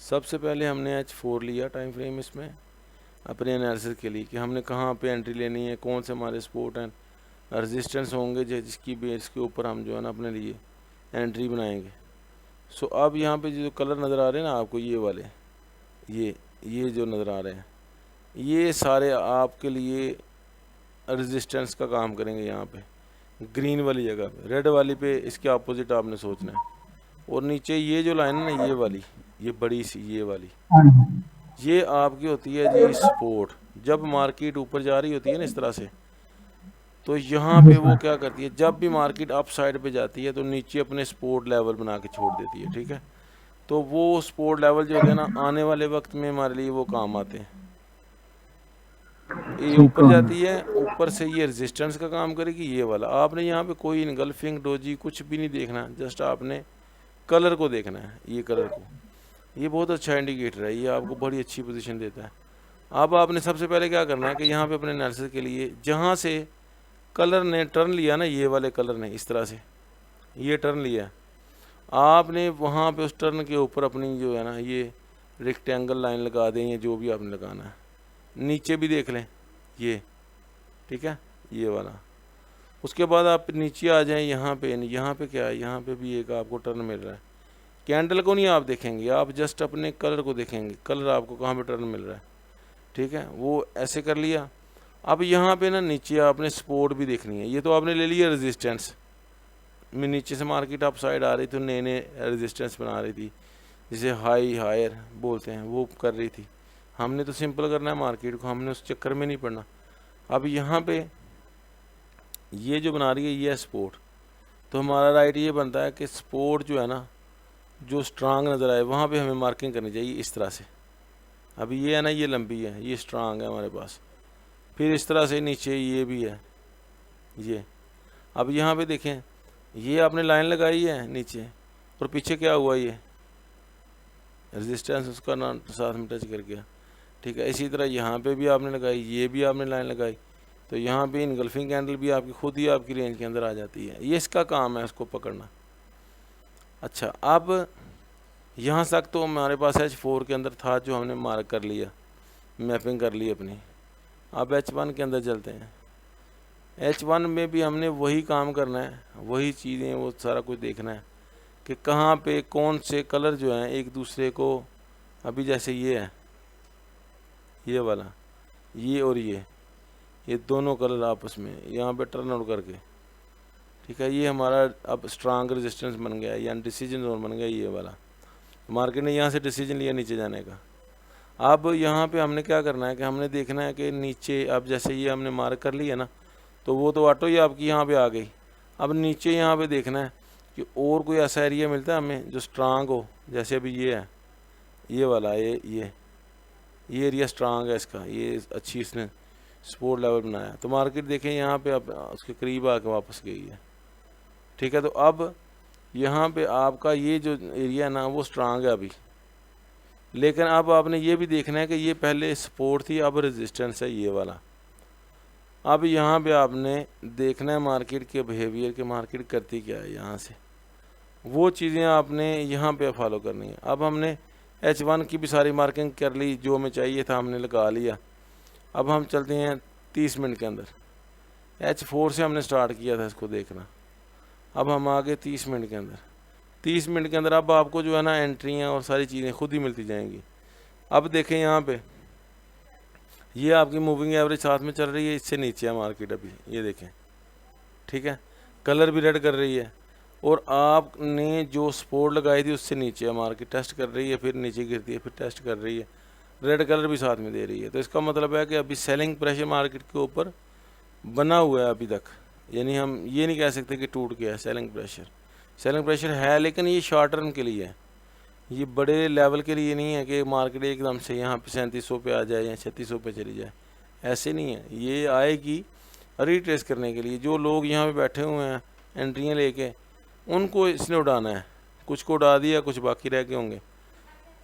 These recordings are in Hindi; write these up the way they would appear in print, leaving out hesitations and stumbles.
सबसे पहले हमने H4 लिया टाइम फ्रेम इसमें अपने एनालिसिस के लिए कि हमने कहाँ पे एंट्री लेनी है, कौन से हमारे सपोर्ट एंड रेजिस्टेंस होंगे जिसकी बेस के ऊपर हम जो है ना अपने लिए एंट्री बनाएंगे। सो अब यहाँ पे जो कलर नज़र आ रहे हैं ना आपको, ये वाले, ये जो नज़र आ रहे हैं, ये सारे आपके लिए रेजिस्टेंस का काम करेंगे। यहाँ पे ग्रीन वाली जगह पे, रेड वाली पे इसके अपोजिट आपने सोचना है। और नीचे ये जो लाइन है ना, ये वाली, ये बड़ी सी ये वाली, हाँ जी। ये आपकी होती है जी सपोर्ट। जब मार्केट ऊपर जा रही होती है ना इस तरह से, तो यहाँ जी पे वो सर। क्या करती है, जब भी मार्केट अप साइड पे जाती है तो नीचे अपने सपोर्ट लेवल बना के छोड़ देती है। ठीक है, तो वो सपोर्ट लेवल जो होते हैं ना, आने वाले वक्त में हमारे लिए वो काम आते हैं। ये ठीक ऊपर है। जाती है, ऊपर से ये रेजिस्टेंस का काम करेगी ये वाला। आपने यहाँ पे कोई इनगल्फिंग डोजी कुछ भी नहीं देखना, जस्ट आपने कलर को देखना है, ये कलर को। ये बहुत अच्छा इंडिकेटर है, ये आपको बड़ी अच्छी पोजीशन देता है। अब आपने सबसे पहले क्या करना है कि यहाँ पे अपने एनालिसिस के लिए जहाँ से कलर ने टर्न लिया ना, ये वाले कलर ने इस तरह से ये टर्न लिया, आपने वहाँ पे उस टर्न के ऊपर अपनी जो है ना ये रेक्टेंगल लाइन लगा दें, या जो भी आपने लगाना है। नीचे भी देख लें ये, ठीक है, ये वाला। उसके बाद आप नीचे आ जाएं, यहाँ पे क्या है, यहाँ पे भी एक आपको टर्न मिल रहा है। कैंडल को नहीं आप देखेंगे, आप जस्ट अपने कलर को देखेंगे, कलर आपको कहाँ पे टर्न मिल रहा है। ठीक है, वो ऐसे कर लिया। अब यहाँ पे ना नीचे आपने सपोर्ट भी देखनी है। ये तो आपने ले लिया रेजिस्टेंस में, नीचे से मार्केट अप साइड आ रही थी, नए नए रेजिस्टेंस बना रही थी, जिसे हाई हायर बोलते हैं, वो कर रही थी। हमने तो सिंपल करना है मार्केट को, हमने उस चक्कर में नहीं पड़ना। अब यहाँ पे ये जो बना रही है ये है सपोर्ट, तो हमारा राइट ये बनता है कि सपोर्ट जो है ना, जो स्ट्रांग नज़र आए वहाँ पे हमें मार्किंग करनी चाहिए इस तरह से। अभी ये है ना, ये लंबी है, ये स्ट्रांग है हमारे पास। फिर इस तरह से नीचे ये भी है ये। अब यहाँ पे देखें, ये आपने लाइन लगाई है नीचे, और पीछे क्या हुआ, ये रेजिस्टेंस उसका ना साथ में टच कर गया। ठीक है, इसी तरह यहाँ पे भी आपने लगाई, ये भी आपने लाइन लगाई, तो यहाँ पे इनगल्फिंग कैंडल भी आपकी खुद ही आपकी रेंज के अंदर आ जाती है। ये इसका काम है, उसको पकड़ना। अच्छा, अब यहाँ तक तो हमारे पास H4 के अंदर था, जो हमने मार्क कर लिया, मैपिंग कर ली अपनी। अब H1 के अंदर चलते हैं। H1 में भी हमने वही काम करना है, वही चीज़ें, वो सारा कुछ देखना है कि कहाँ पे कौन से कलर जो हैं एक दूसरे को, अभी जैसे ये है, ये वाला, ये और ये दोनों कलर आपस में यहाँ पे टर्न आउट करके, ठीक है, ये हमारा अब स्ट्रांग रेजिस्टेंस बन गया, यानी डिसीजन जोन बन गया ये वाला। मार्केट ने यहाँ से डिसीजन लिया नीचे जाने का। अब यहाँ पे हमने क्या करना है कि हमने देखना है कि नीचे, अब जैसे ये हमने मार्क कर लिया ना, तो वो तो ऑटो ही आपकी यहाँ पे आ गई। अब नीचे यहाँ पे देखना है कि और कोई ऐसा एरिया मिलता है हमें जो स्ट्रांग हो, जैसे अभी ये है, ये वाला, ये एरिया स्ट्रांग है इसका, ये अच्छी इसने सपोर्ट लेवल बनाया। तो मार्केट देखें यहाँ पे अब उसके करीब आके वापस गई है। ठीक है, तो अब यहाँ पे आपका ये जो एरिया है ना, वो स्ट्रांग है अभी, लेकिन अब आपने ये भी देखना है कि ये पहले सपोर्ट थी, अब रेजिस्टेंस है ये वाला। अब यहाँ पे आपने देखना है मार्केट के बिहेवियर के, मार्केट करती क्या है, यहाँ से वो चीज़ें आपने यहाँ पे फॉलो करनी है। अब हमने H1 की भी सारी मार्किंग कर ली, जो हमें चाहिए था हमने लगा लिया। अब हम चलते हैं 30 मिनट के अंदर। H4 से हमने स्टार्ट किया था इसको देखना, अब हम आ गए 30 मिनट के अंदर। 30 मिनट के अंदर अब आपको जो है ना एंट्रियाँ और सारी चीज़ें खुद ही मिलती जाएंगी। अब देखें यहाँ पे, ये आपकी मूविंग एवरेज साथ में चल रही है, इससे नीचे है मार्केट अभी, ये देखें। ठीक है, कलर भी रेड कर रही है, और आपने जो सपोर्ट लगाई थी उससे नीचे है मार्केट, टेस्ट कर रही है, फिर नीचे गिरती है, फिर टेस्ट कर रही है, रेड कलर भी साथ में दे रही है। तो इसका मतलब है कि अभी सेलिंग प्रेशर मार्केट के ऊपर बना हुआ है अभी तक, यानी हम ये नहीं कह सकते कि टूट गया है। सेलिंग प्रेशर है, लेकिन ये शॉर्ट टर्म के लिए है, ये बड़े लेवल के लिए नहीं है कि मार्केट एकदम से यहाँ पे 3700 पे आ जाए या 3600 पे चली जाए, ऐसे नहीं है। ये आएगी रिट्रेस करने के लिए। जो लोग यहाँ पे बैठे हुए हैं एंट्रियाँ लेके, उनको इसने उड़ाना है, कुछ को उड़ा दिया, कुछ बाकी रह गए होंगे।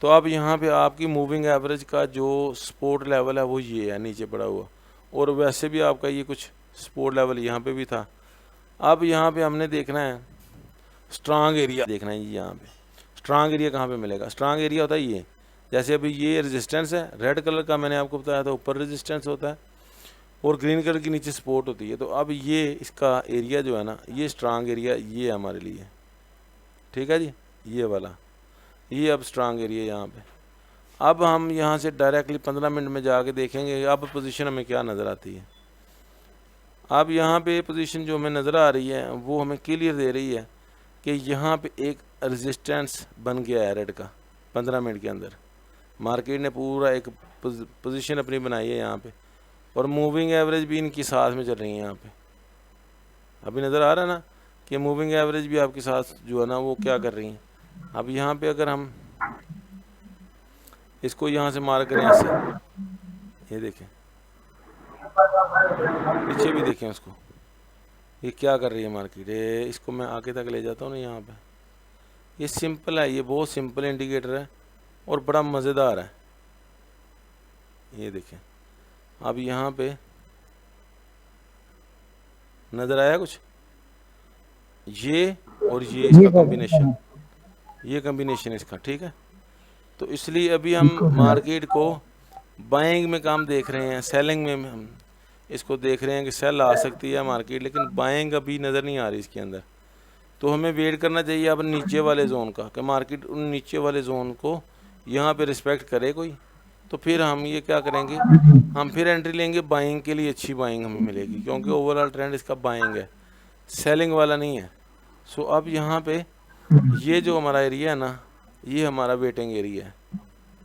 तो अब यहाँ पे आपकी मूविंग एवरेज का जो सपोर्ट लेवल है वो ये है नीचे पड़ा हुआ, और वैसे भी आपका ये कुछ सपोर्ट लेवल यहाँ पे भी था। अब यहाँ पे हमने देखना है स्ट्रांग एरिया, देखना है यहाँ पे स्ट्रांग एरिया कहाँ पे मिलेगा। स्ट्रांग एरिया होता है ये, जैसे अभी ये रेजिस्टेंस है, रेड कलर का मैंने आपको बताया था ऊपर रेजिस्टेंस होता है और ग्रीन कलर की नीचे सपोर्ट होती है। तो अब ये इसका एरिया जो है ना, ये स्ट्रांग एरिया ये है हमारे लिए, ठीक है जी, ये वाला, ये अब स्ट्रांग एरिया यहाँ पे। अब हम यहाँ से डायरेक्टली 15 मिनट में जाके देखेंगे अब पोजीशन हमें क्या नज़र आती है। अब यहाँ पे पोजीशन जो हमें नज़र आ रही है वो हमें क्लियर दे रही है कि यहाँ पे एक रेजिस्टेंस बन गया है रेड का 15 मिनट के अंदर। मार्केट ने पूरा एक पोजीशन अपनी बनाई है यहाँ पे, और मूविंग एवरेज भी इनकी साथ में चल रही है यहाँ पे। अभी नज़र आ रहा है ना कि मूविंग एवरेज भी आपके साथ जो है ना वो क्या कर रही हैं। अब यहाँ पे अगर हम इसको यहाँ से मार करें ऐसे, ये देखें, पीछे भी देखें उसको, ये क्या कर रही है मार्केट। ये इसको मैं आगे तक ले जाता हूँ ना यहाँ पे, ये सिंपल है, ये बहुत सिंपल इंडिकेटर है और बड़ा मज़ेदार है। ये देखें, अब यहाँ पे नज़र आया कुछ, ये और ये इसका कॉम्बिनेशन, ये कॉम्बिनेशन इसका, ठीक है। तो इसलिए अभी हम मार्केट को बाइंग में काम देख रहे हैं, सेलिंग में हम इसको देख रहे हैं कि सेल आ सकती है मार्केट, लेकिन बाइंग अभी नज़र नहीं आ रही इसके अंदर। तो हमें वेट करना चाहिए अब नीचे वाले जोन का, कि मार्केट उन नीचे वाले जोन को यहाँ पे रिस्पेक्ट करे कोई, तो फिर हम ये क्या करेंगे, हम फिर एंट्री लेंगे बाइंग के लिए। अच्छी बाइंग हमें मिलेगी क्योंकि ओवरऑल ट्रेंड इसका बाइंग है, सेलिंग वाला नहीं है। सो अब यहाँ पे ये जो हमारा एरिया है ना, ये हमारा वेटिंग एरिया है,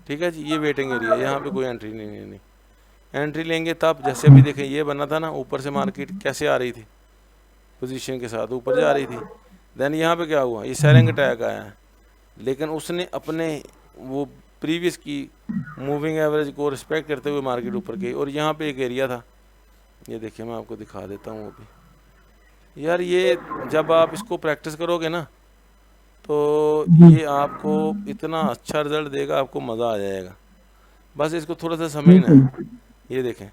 ठीक है जी, ये वेटिंग एरिया है, यहाँ पे कोई एंट्री नहीं। एंट्री लेंगे तब, जैसे अभी देखें ये बना था ना, ऊपर से मार्केट कैसे आ रही थी, पोजीशन के साथ ऊपर जा रही थी। देन यहाँ पे क्या हुआ, ये सेलिंग अटैक आया है, लेकिन उसने अपने वो प्रीवियस की मूविंग एवरेज को रिस्पेक्ट करते हुए मार्केट ऊपर गई। और यहाँ पे एक एरिया था, ये देखिए मैं आपको दिखा देता हूँ। वो भी यार, ये जब आप इसको प्रैक्टिस करोगे ना तो ये आपको इतना अच्छा रिजल्ट देगा, आपको मज़ा आ जाएगा। बस इसको थोड़ा सा समझना है। ये देखें,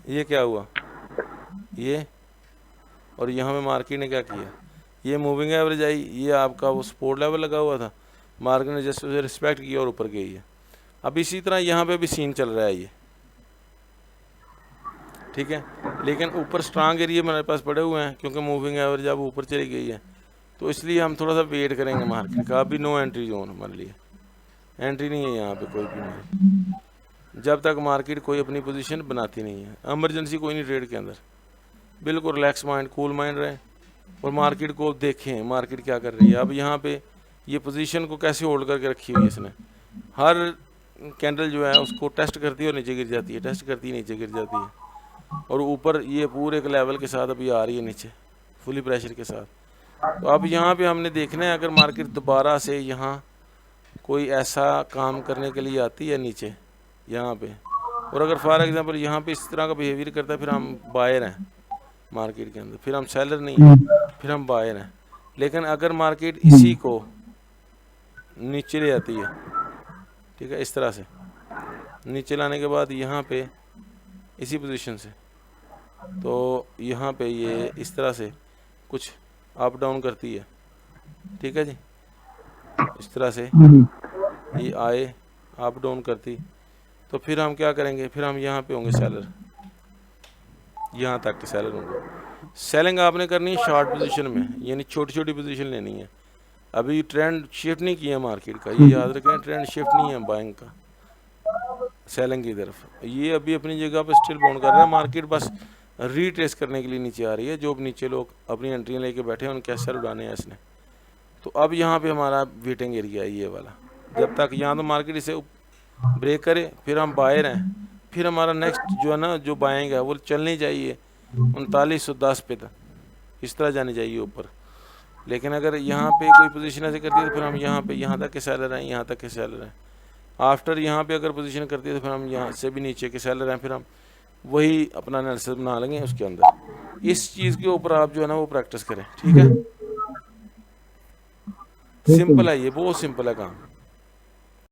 ये क्या हुआ, ये, और यहाँ पे मार्केट ने क्या किया, ये मूविंग एवरेज आई, ये आपका वो सपोर्ट लेवल लगा हुआ था, मार्केट ने जस्ट उसे रिस्पेक्ट किया और ऊपर गई है। अब इसी तरह यहाँ पे भी सीन चल रहा है ये, ठीक है। लेकिन ऊपर स्ट्रांग एरिया हमारे पास पड़े हुए हैं क्योंकि मूविंग एवरेज अब ऊपर चली गई है, तो इसलिए हम थोड़ा सा वेट करेंगे मार्केट का। अभी नो एंट्री जोन हमारे लिए, एंट्री नहीं है यहाँ पे कोई भी नहीं, जब तक मार्केट कोई अपनी पोजीशन बनाती नहीं है। इमरजेंसी कोई नहीं ट्रेड के अंदर, बिल्कुल रिलैक्स माइंड, कूल माइंड रहे और मार्केट को देखें मार्केट क्या कर रही है। अब यहाँ पे ये पोजीशन को कैसे होल्ड करके रखी हुई है इसने, हर कैंडल जो है उसको टेस्ट करती है और नीचे गिर जाती है, टेस्ट करती है नीचे गिर जाती है, और ऊपर ये पूरे एक लेवल के साथ अभी आ रही है नीचे फुली प्रेशर के साथ। तो अब यहाँ पे हमने देखना है अगर मार्केट दोबारा से यहाँ कोई ऐसा काम करने के लिए आती है नीचे यहाँ पे, और अगर फॉर एग्जांपल यहाँ पे इस तरह का बिहेवियर करता है, फिर हम बायर हैं मार्केट के अंदर, फिर हम सेलर नहीं हैं, फिर हम बायर हैं। लेकिन अगर मार्केट इसी को नीचे ले आती है, ठीक है, इस तरह से नीचे लाने के बाद यहाँ पे इसी पोजीशन से, तो यहाँ पे ये इस तरह से कुछ अप डाउन करती है, ठीक है जी, इस तरह से ये आए अप डाउन करती, तो फिर हम क्या करेंगे, फिर हम यहाँ पे होंगे सेलर, यहाँ तक के सेलर होंगे। सेलिंग आपने करनी है शॉर्ट पोजीशन में, यानी छोटी छोटी पोजीशन लेनी है। अभी ट्रेंड शिफ्ट नहीं किया मार्केट का, ये याद रखें, ट्रेंड शिफ्ट नहीं है बाइंग का सेलिंग की तरफ, ये अभी अपनी जगह पर स्टिल बाउंड कर रहा है। मार्केट बस रीट्रेस करने के लिए नीचे आ रही है, जो नीचे लोग अपनी एंट्रियाँ लेके बैठे हैं उनके असर उड़ाने हैं इसने। तो अब यहाँ पे हमारा वेटिंग एरिया है ये वाला, जब तक यहाँ तो मार्केट इसे ब्रेक करे फिर हम बायर हैं, फिर हमारा नेक्स्ट जो है ना जो बाइंग है वो चलनी चाहिए 3910 पे तक, इस तरह जानी चाहिए ऊपर। लेकिन अगर यहाँ पे कोई पोजीशन ऐसे करती है तो फिर हम यहाँ पे यहाँ तक के सेलर हैं, यहाँ तक के सेलर हैं। आफ्टर यहाँ पे अगर पोजीशन करती है तो फिर हम यहाँ से भी नीचे के सेलर हैं, फिर हम वही अपना एनालिसिस बना लेंगे उसके अंदर। इस चीज़ के ऊपर आप जो है ना वो प्रैक्टिस करें, ठीक है। सिंपल है ये, बहुत सिंपल है काम।